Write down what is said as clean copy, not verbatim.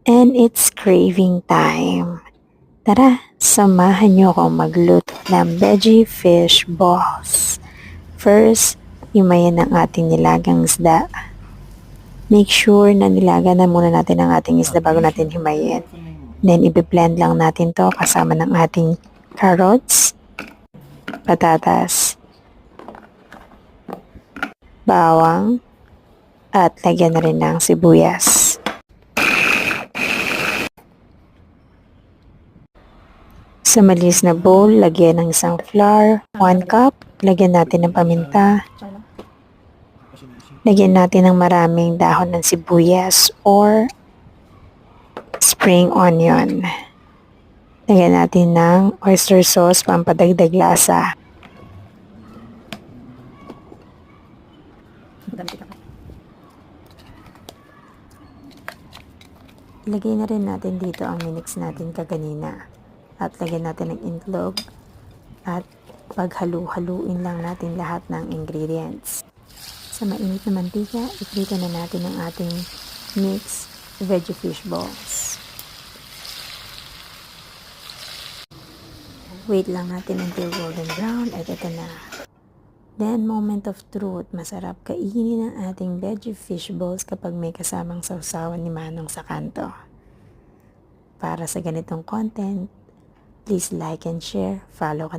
And it's craving time. Tara, samahan niyo akong magluto ng veggie fish balls. First, himayin ang ating nilagang isda. Make sure na nilaga na muna natin ang ating isda bago natin himayin. Then, i-blend lang natin to kasama ng ating carrots, patatas, bawang, at lagyan na rin ng sibuyas. Sa malinis na bowl, lagyan ng isang flour, 1 cup, lagyan natin ng paminta, lagyan natin ng maraming dahon ng sibuyas or spring onion. Lagyan natin ng oyster sauce, pampadagdag lasa. Lagay na rin natin dito ang minix natin kaganina. At lagyan natin ng itlog at paghalu-haluin lang natin lahat ng ingredients. Sa mainit na mantika, iprito na natin ang ating mixed veggie fish balls. Wait lang natin until golden brown at ito na. Then, moment of truth, masarap kainin ang ating veggie fish balls kapag may kasamang sausawan ni Manong sa kanto. Para sa ganitong content, please like and share, follow ka